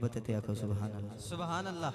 बताते आखो सुभान अल्लाह सुभान अल्लाह।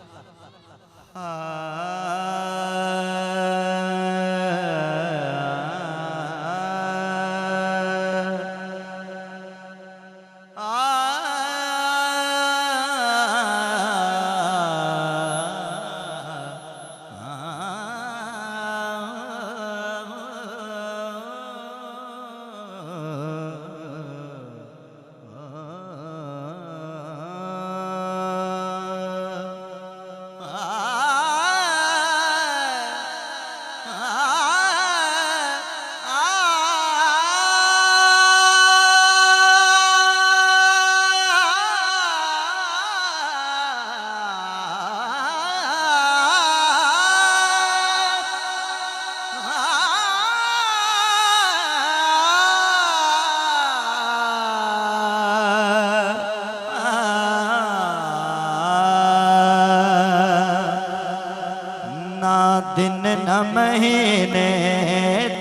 दिन न महीने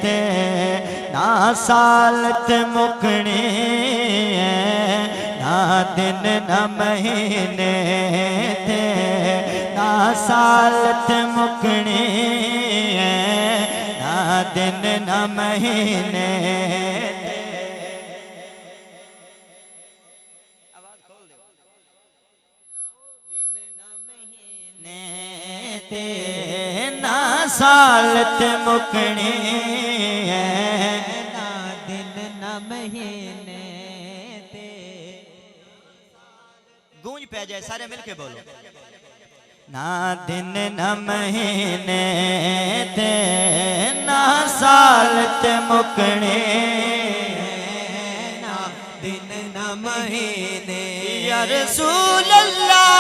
थे ना सालत मुकनी ना दिन न महीने थे ना सालत मुकनी ना दिन न महीने ना सालत मुकनी ना दिन न महीने ते गूंज पे जाए सारे मिलके बोलो ना दिन न महीने थे ना सालत मुकनी ना दिन न महीने या रसूल अल्लाह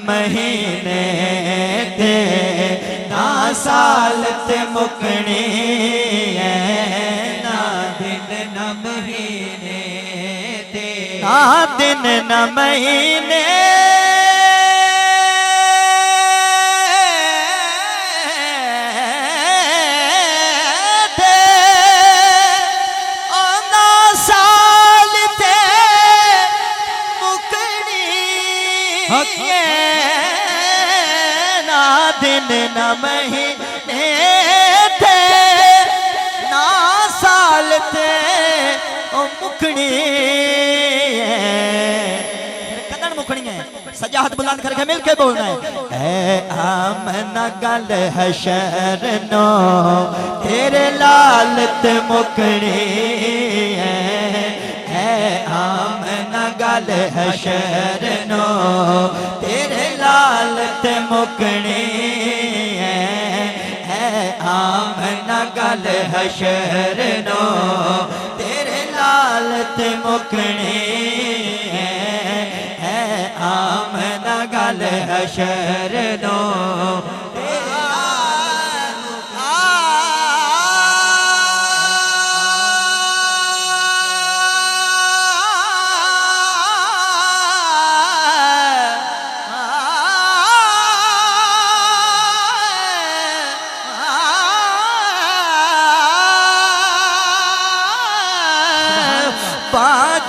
महीने थे ना सालत मुकनी ना दिन न महीने थे ना दिन न महीने दिन न महीने थे ना साल थे ओ मुखनी कदन मुखनी है सजाहत बुलंद करके मिलके बोलना है आमना गल हशर नो तेरे लालत मुखनी है आमना गल हशर नो तेरे लालत मुकनी है आमना गल हशर नो तेरे लालत मुकनी है आमना गल हशर नो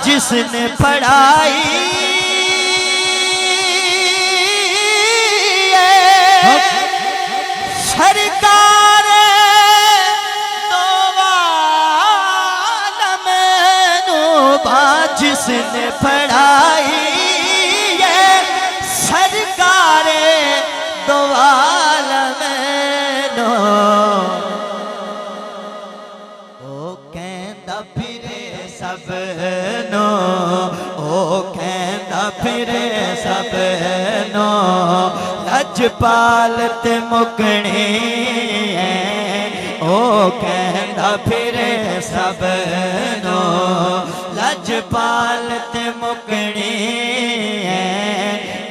जिसने पढ़ाई सरकार दो आलम नूबा जिसने पढ़ाई सरकार दो आलम नो ओ कहंदा फिरे सब नो ओ कहंदा कहता फिर सब नो लजपाल ते मुकने ओ कहता फिर सब नो लजपाल ते मुकने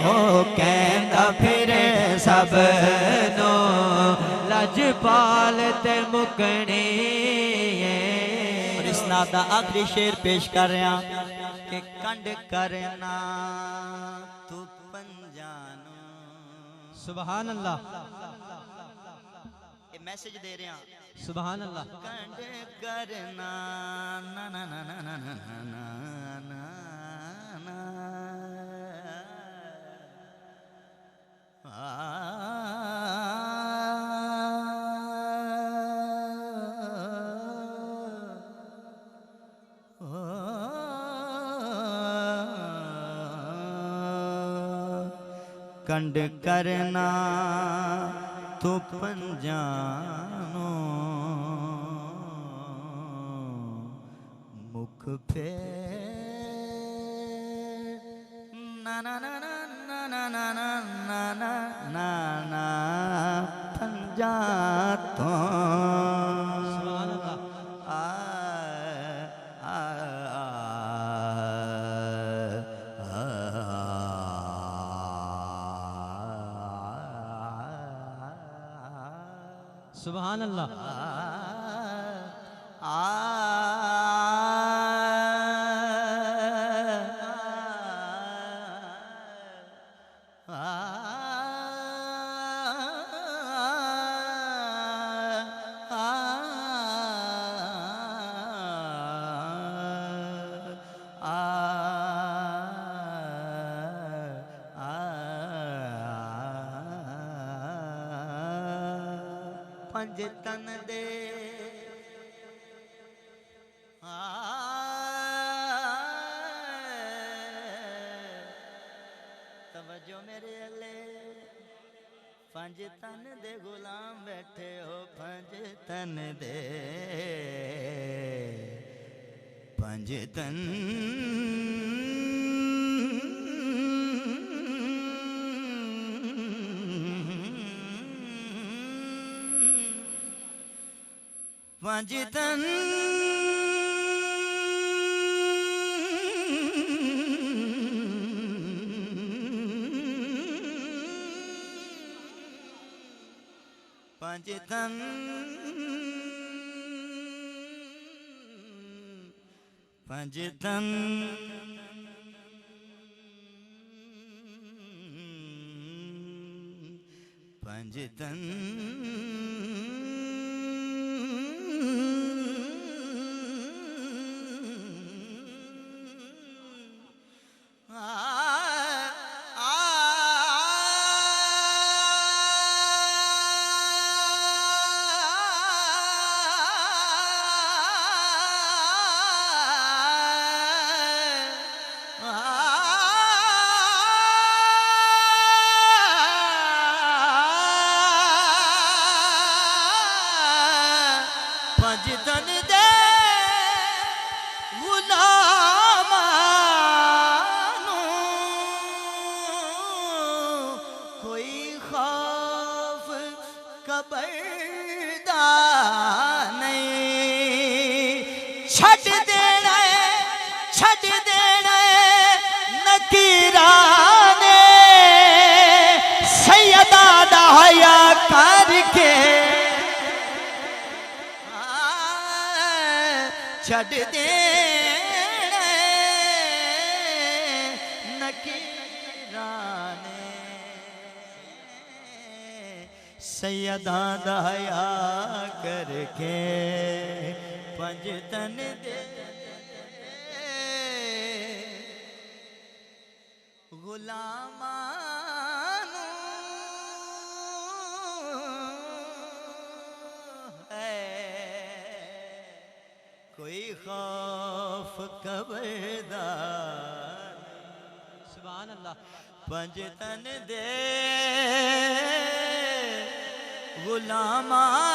ओ कहता फिर सब नो लजपाल ते मुकने और इस नात दा आखिरी शेर पेश कर रहा कि कंड करना तू पंजानो। सुभान अल्लाह, ये मैसेज दे रहे हैं सुभान अल्लाह। कंड करना ना ना ना ना ना ना ना ना ना कंड करना तू पंजानो मुख फेर ना ना ना ना ना ना ना ना ना ना ना ना पंजा तो सुभान अल्लाह। आ आ सुभान अल्लाह। पंज तन दे तवज्जो मेरे अल्ले पंज तन दे गुलाम बैठे हो पंज तन दे पंज तन पंज तन पंज तन पंज तन पंज तन पंज तन दे गुलामानू कोई खौफ कबर दा नहीं छड़ देना नकीराने सैयदा दा हया करके छड़ दे नकीराने सैयदा दा हया करके पंज तन दे गुलामानू है कोई खौफ कबरदार। सुभान अल्लाह। पंज तन दे गुलामानू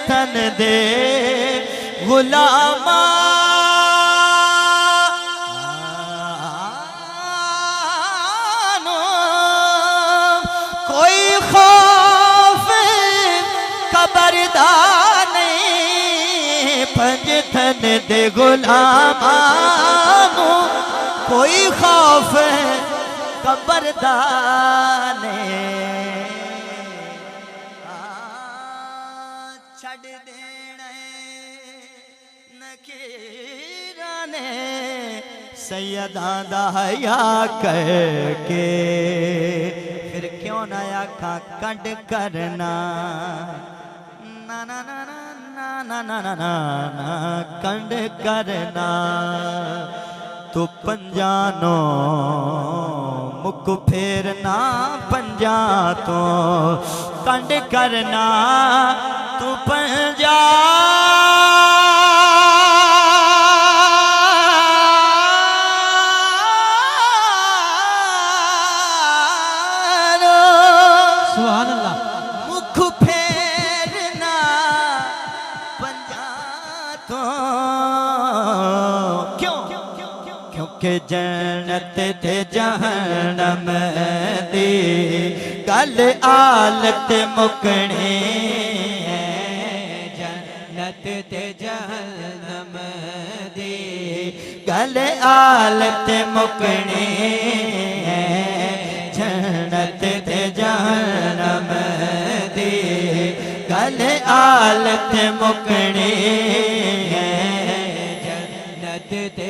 थन दे गुलामा कोई खौफ कबरदार नहीं पंज थन दे गुलामा कोई खौफ कबरदार नहीं छड़ देना नकीरा ने सैयदा दा हया करके फिर क्यों ना आखा कंड करना ना ना ना ना ना ना ना ना ना कंड करना तू पंजानो मुख फेरना पंजा तो कंड करना तू पंजा सुभान अल्लाह मुख फेरना पंजा तो क्यों क्योंकि जन्नत ते जहन्नम दी गल आलत मुकणी जन्नत ते जहन्नम दी गल आलत मुकणी जन्नत ते जहन्नम दी गल आलत मुकणी जन्नत ते